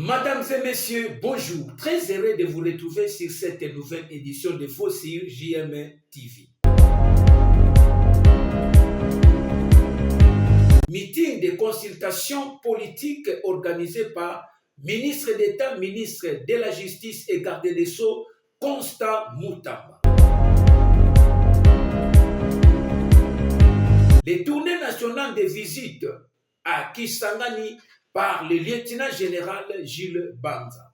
Mesdames et messieurs, bonjour. Très heureux de vous retrouver sur cette nouvelle édition de Faux sur JM TV. Meeting de consultation politique organisé par ministre d'État, ministre de la Justice et garde des Sceaux, Constant Moutamba. Les tournées nationales de visite à Kisangani par le lieutenant général Gilles Banza.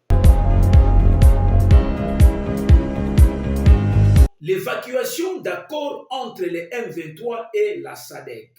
L'évacuation d'accords entre les M23 et la SADC.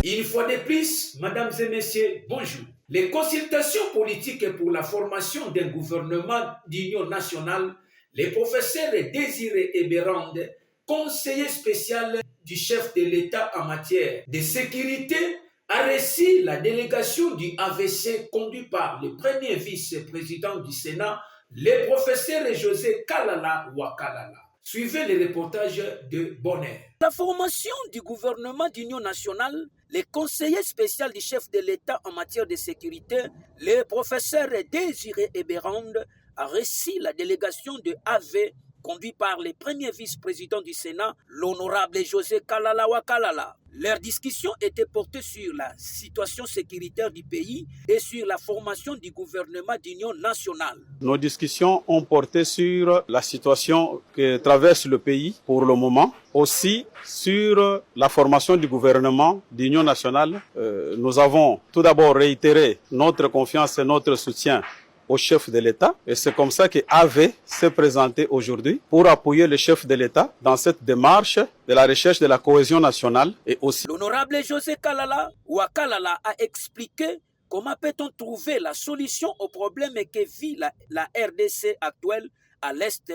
Une fois de plus, mesdames et messieurs, bonjour. Les consultations politiques pour la formation d'un gouvernement d'union nationale, le professeur Désiré Eberande, conseiller spécial du chef de l'État en matière de sécurité, a reçu la délégation du AVC conduite par le premier vice-président du Sénat, le professeur José Kalala Wakalala. Suivez le reportage de Bonheur. La formation du gouvernement d'union nationale, le conseiller spécial du chef de l'État en matière de sécurité, le professeur Désiré Eberande, a reçu la délégation de AV conduit par le premier vice-président du Sénat, l'honorable José Kalala Wakalala. Leur discussion était portée sur la situation sécuritaire du pays et sur la formation du gouvernement d'union nationale. Nos discussions ont porté sur la situation que traverse le pays pour le moment, aussi sur la formation du gouvernement d'union nationale. Nous avons tout d'abord réitéré notre confiance et notre soutien au chef de l'État. Et c'est comme ça que AV s'est présenté aujourd'hui pour appuyer le chef de l'État dans cette démarche de la recherche de la cohésion nationale et aussi. L'honorable José Kalala Wakalala a expliqué comment peut-on trouver la solution aux problèmes que vit la RDC actuelle à l'est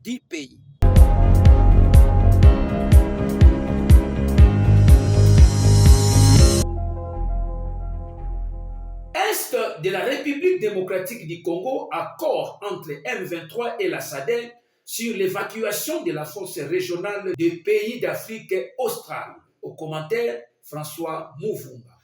du pays. Est de la République démocratique du Congo, accord entre M23 et la SADC sur l'évacuation de la force régionale des pays d'Afrique australe. Au commentaire, François Mouvunga.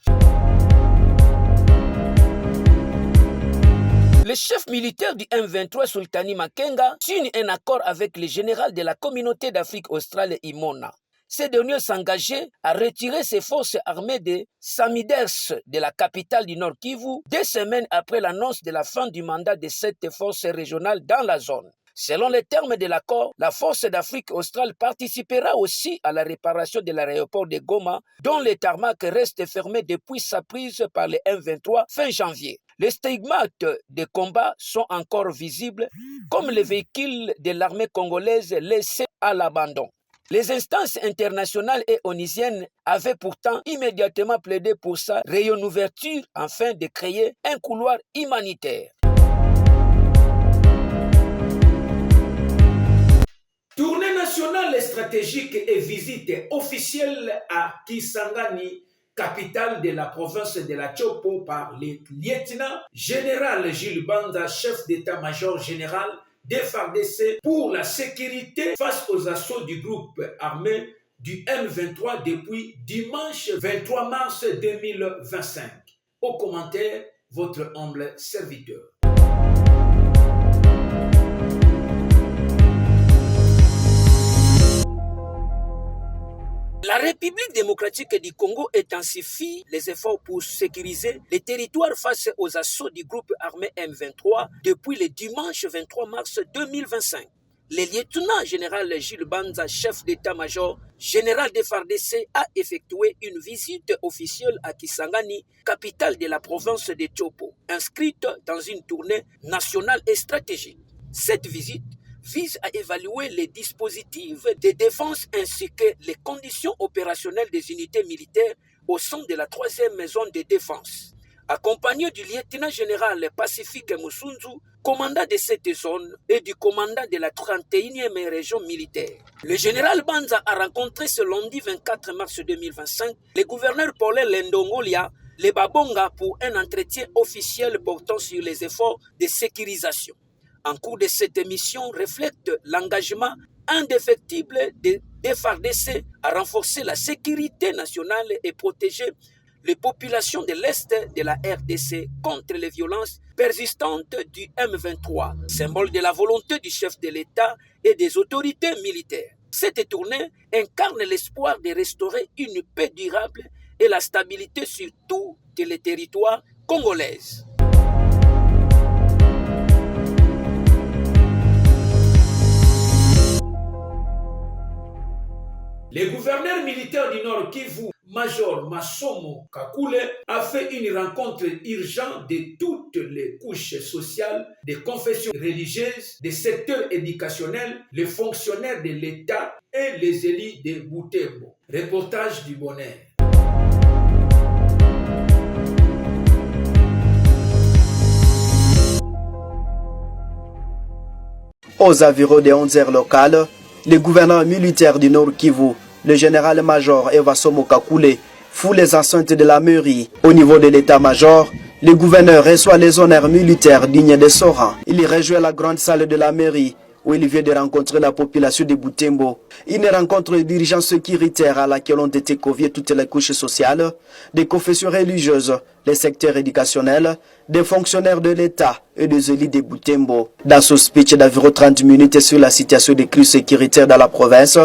Le chef militaire du M23, Sultani Makenga, signe un accord avec le général de la communauté d'Afrique australe, Imona. Ces derniers s'engageaient à retirer ses forces armées de Samiders, de la capitale du Nord Kivu, 2 semaines après l'annonce de la fin du mandat de cette force régionale dans la zone. Selon les termes de l'accord, la force d'Afrique australe participera aussi à la réparation de l'aéroport de Goma, dont le tarmac reste fermé depuis sa prise par les M23 fin janvier. Les stigmates des combats sont encore visibles, comme les véhicules de l'armée congolaise laissés à l'abandon. Les instances internationales et onisiennes avaient pourtant immédiatement plaidé pour sa réouverture afin de créer un couloir humanitaire. Tournée nationale stratégique et visite officielle à Kisangani, capitale de la province de la Chopo, par le lieutenant général Gilles Banza, chef d'état-major général des FARDC pour la sécurité face aux assauts du groupe armé du M23 depuis dimanche 23 mars 2025. Au commentaire, votre humble serviteur. La République démocratique du Congo intensifie les efforts pour sécuriser les territoires face aux assauts du groupe armé M23 depuis le dimanche 23 mars 2025. Le lieutenant général Gilles Banza, chef d'état-major général des FARDC, a effectué une visite officielle à Kisangani, capitale de la province de Chopo, inscrite dans une tournée nationale et stratégique. Cette visite vise à évaluer les dispositifs de défense ainsi que les conditions opérationnelles des unités militaires au sein de la 3e zone de défense. Accompagné du lieutenant général Pacifique Musunzu, commandant de cette zone, et du commandant de la 31e région militaire. Le général Banza a rencontré ce lundi 24 mars 2025 le gouverneur Paulin Lendongolia, le Babonga, pour un entretien officiel portant sur les efforts de sécurisation. En cours de cette émission reflète l'engagement indéfectible des FARDC à renforcer la sécurité nationale et protéger les populations de l'Est de la RDC contre les violences persistantes du M23, symbole de la volonté du chef de l'État et des autorités militaires. Cette tournée incarne l'espoir de restaurer une paix durable et la stabilité sur tous les territoires congolais. Le gouverneur militaire du Nord Kivu, Major Masomo Kakule, a fait une rencontre urgente de toutes les couches sociales, des confessions religieuses, des secteurs éducationnels, les fonctionnaires de l'État et les élus de Butembo. Reportage du Bonheur. Aux environs des 11 heures locales, le gouverneur militaire du Nord Kivu, le général-major Eva Somo Kakule, fout les enceintes de la mairie. Au niveau de l'état-major, le gouverneur reçoit les honneurs militaires dignes de son rang. Il y rejoint la grande salle de la mairie où il vient de rencontrer la population de Butembo. Une rencontre de dirigeants sécuritaires à laquelle ont été conviées toutes les couches sociales, des confessions religieuses, les secteurs éducationnels, des fonctionnaires de l'État et des élus de Butembo. Dans ce speech d'environ 30 minutes sur la situation des crises sécuritaires dans la province,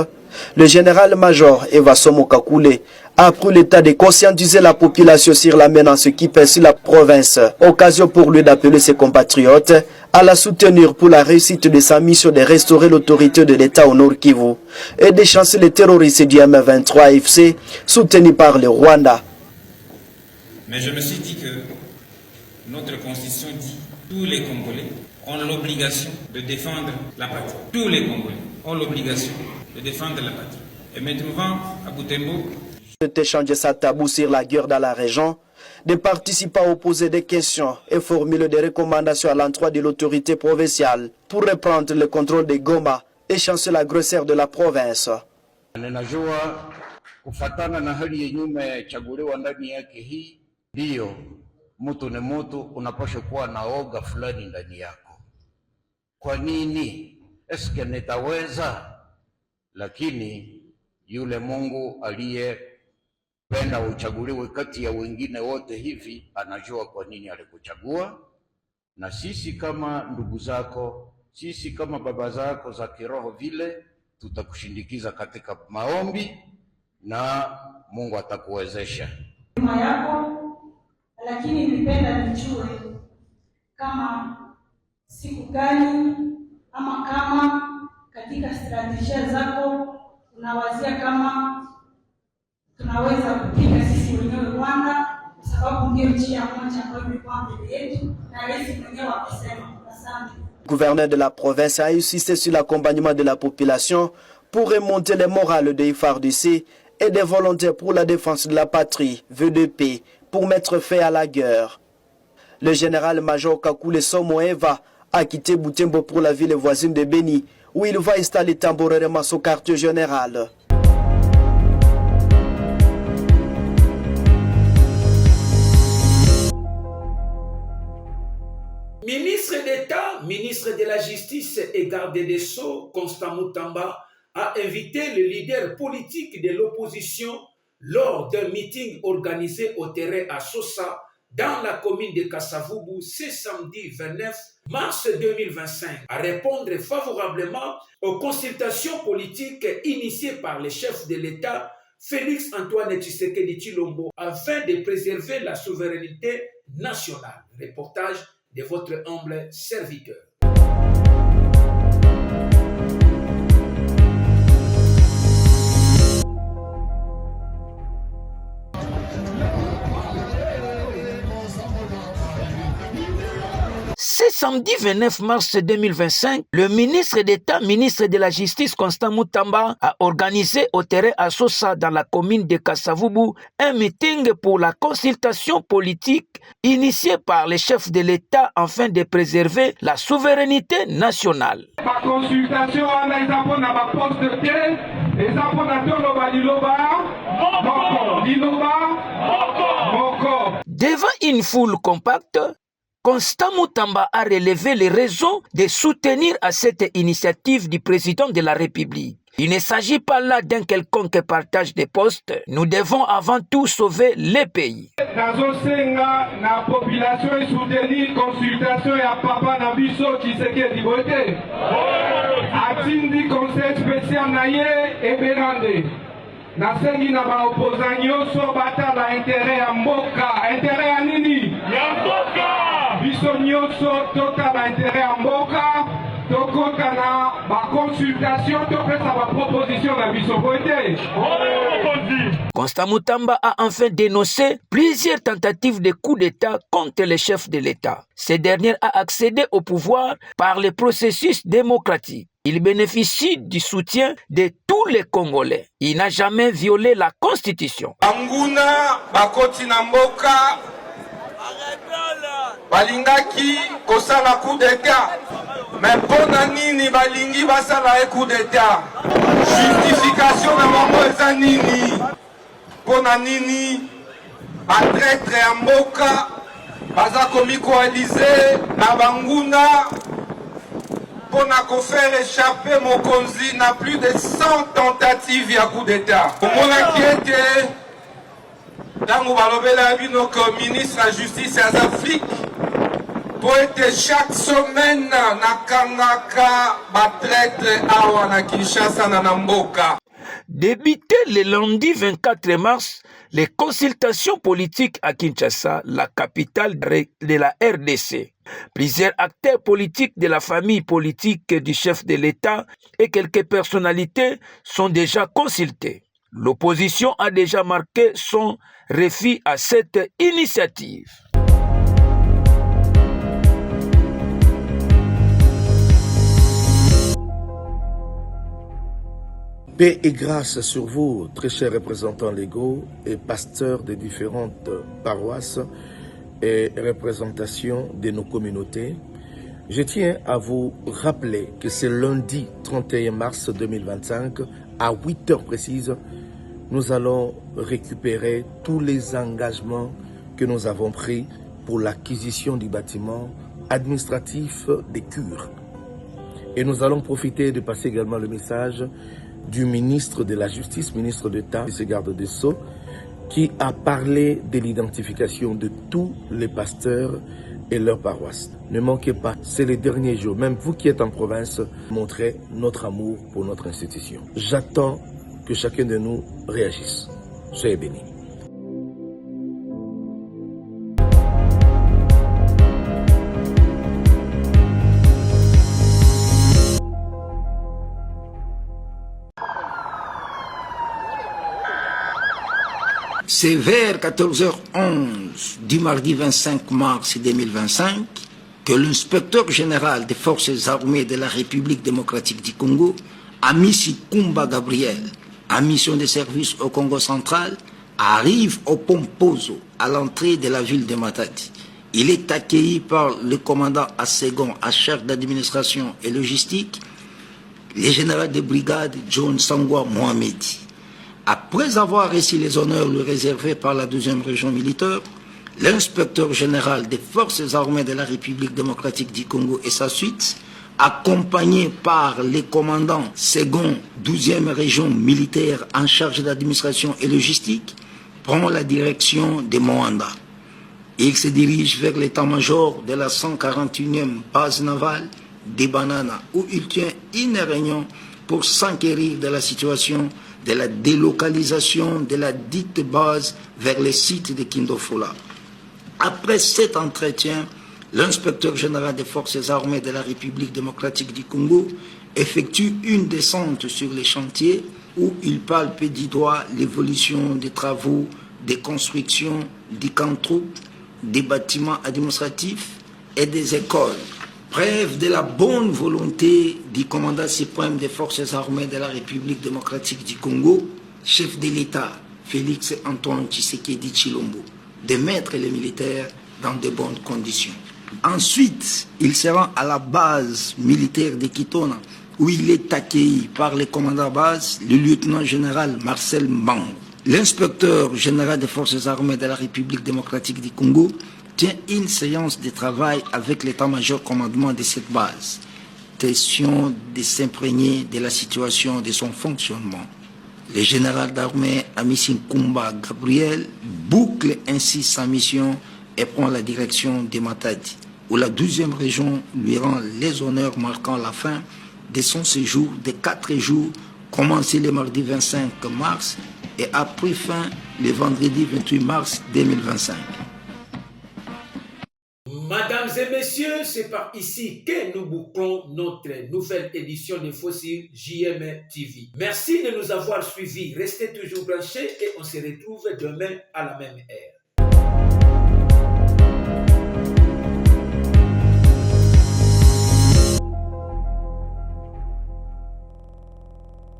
le général-major Eva Somo Kakule a pris l'état de conscientiser la population sur la menace qui pèse sur la province. Occasion pour lui d'appeler ses compatriotes à la soutenir pour la réussite de sa mission de restaurer l'autorité de l'État au Nord Kivu et de chasser les terroristes du M23 AFC soutenus par le Rwanda. Mais je me suis dit que notre constitution dit que tous les Congolais ont l'obligation de défendre la patrie. Tous les Congolais ont l'obligation de défendre la patrie. Et maintenant, à Butembo, de changer sa tabou sur la guerre dans la région, de participer à poser des questions et formuler des recommandations à l'endroit de l'autorité provinciale pour reprendre le contrôle de Goma et chasser la grosseur de la province. Ninajua kufatana na hali yenye umechaguliwa ndani yake hii, ndio mtu ni mtu, unapaswa kuwa na oga fulani ndani yako. Kwa nini? Eske nitaweza? Lakini yule Mungu aliyependa uchaguliwe kati ya wengine wote hivi anajua kwa nini alikuchagua, na sisi kama ndugu zako, sisi kama baba zako za kiroho vile tutakushindikiza katika maombi na Mungu atakuwezesha. Nyuma yako, lakini nipenda nijue kama siku gani ama kama katika strategia zako unawazia kama tunaweza kupiga sisi wenyewe Rwanda, kwa sababu ndio njia moja ambayo ilikuwa mbele yetu na rais mwenyewe akisema. Asante. Le gouverneur de la province a insisté sur l'accompagnement de la population pour remonter le moral des FARDC et des volontaires pour la défense de la patrie, vœux de paix, pour mettre fin à la guerre. Le général-major Kakule Somo Eva a quitté Butembo pour la ville voisine de Beni, où il va installer temporairement son quartier général. Ministre d'État, ministre de la Justice et garde des Sceaux, Constant Mutamba, a invité le leader politique de l'opposition lors d'un meeting organisé au terrain à Sosa, dans la commune de Kasavubu, ce samedi 29 mars 2025, à répondre favorablement aux consultations politiques initiées par le chef de l'État, Félix Antoine Tshisekedi Tshilombo, afin de préserver la souveraineté nationale. Reportage de votre humble serviteur. Ce samedi 29 mars 2025, le ministre d'État, ministre de la Justice, Constant Mutamba, a organisé au terrain à Sosa, dans la commune de Kasavubu, un meeting pour la consultation politique initiée par les chefs de l'État afin de préserver la souveraineté nationale. La consultation, on a été à ma poste de pied, et ça on a Devant une foule compacte, Constant Mutamba a relevé les raisons de soutenir à cette initiative du président de la République. Il ne s'agit pas là d'un quelconque partage des postes. Nous devons avant tout sauver les pays. Nazosenga na population et soutenir consultation ya papa na biso Tshisekedi Bote. Atindi conseil spécial na ye eberande. Nasengi na ba opposant nyonso batala intérêt ya mboka. Intérêt ya nini? Ya mboka! Biso nyonso totala intérêt ya mboka. Tokota na ba consultation topesa ba proposition na biso Bote. Constant Mutamba a enfin dénoncé plusieurs tentatives de coup d'État contre les chefs de l'État. Ce dernier a accédé au pouvoir par le processus démocratique. Il bénéficie du soutien de tous les Congolais. Il n'a jamais violé la Constitution. Anguna bakoti na mboka balingaki kosala coup d'État. Mais pona nini balingi basala coup d'État? Justification na bango eza nini? Pona nini batraître ya mboka baza komi coalisé na banguna pona kofaire échapper mokonzi na plus de 100 tentatives ya coup d'État. Omonaki ete ntango balobela bino ko ministre ya justice ya Afrique po ete chaque semaine nakangaka batraître awa na Kinshasa na mboka. Débuté le lundi 24 mars, les consultations politiques à Kinshasa, la capitale de la RDC. Plusieurs acteurs politiques de la famille politique du chef de l'État et quelques personnalités sont déjà consultés. L'opposition a déjà marqué son refus à cette initiative. Paix et grâce sur vous, très chers représentants légaux et pasteurs des différentes paroisses et représentations de nos communautés. Je tiens à vous rappeler que ce lundi 31 mars 2025, à 8 heures précises, nous allons récupérer tous les engagements que nous avons pris pour l'acquisition du bâtiment administratif des cures. Et nous allons profiter de passer également le message du ministre de la Justice, ministre d'État, ce garde des Sceaux, qui a parlé de l'identification de tous les pasteurs et leurs paroisses. Ne manquez pas, c'est les derniers jours, même vous qui êtes en province, montrez notre amour pour notre institution. J'attends que chacun de nous réagisse. Soyez bénis. C'est vers 14h11 du mardi 25 mars 2025 que l'inspecteur général des forces armées de la République démocratique du Congo, Amici Kumba Gabriel, en mission de service au Congo central, arrive au Pompozo, à l'entrée de la ville de Matadi. Il est accueilli par le commandant Assegon à chef d'administration et logistique, le général de brigade John Sangwa Mohamedi. Après avoir reçu les honneurs lui réservés par la 12e région militaire, l'inspecteur général des forces armées de la République démocratique du Congo et sa suite, accompagné par les commandants second 12e région militaire en charge d'administration et logistique, prend la direction de Moanda. Il se dirige vers l'état-major de la 141e base navale de Banana, où il tient une réunion pour s'enquérir de la situation de la délocalisation de la dite base vers les sites de Kindofola. Après cet entretien, l'inspecteur général des forces armées de la République démocratique du Congo effectue une descente sur les chantiers où il palpe du doigt l'évolution des travaux, des constructions, des camps de troupes, des bâtiments administratifs et des écoles. Preuve de la bonne volonté du commandant suprême des forces armées de la République démocratique du Congo, chef de l'État, Félix Antoine Tshisekedi Tshilombo, de mettre les militaires dans de bonnes conditions. Ensuite, il se rend à la base militaire de Kitona, où il est accueilli par le commandant base, le lieutenant-général Marcel Mbang. L'inspecteur général des forces armées de la République démocratique du Congo tient une séance de travail avec l'état-major commandement de cette base. question de s'imprégner de la situation de son fonctionnement. Le général d'armée Amici Nkumba Gabriel boucle ainsi sa mission et prend la direction de Matadi, où la 12e région lui rend les honneurs marquant la fin de son séjour de 4 jours, commencé le mardi 25 mars et a pris fin le vendredi 28 mars 2025. Mesdames et messieurs, c'est par ici que nous bouclons notre nouvelle édition de Fossil JM TV. Merci de nous avoir suivis. Restez toujours branchés et on se retrouve demain à la même heure.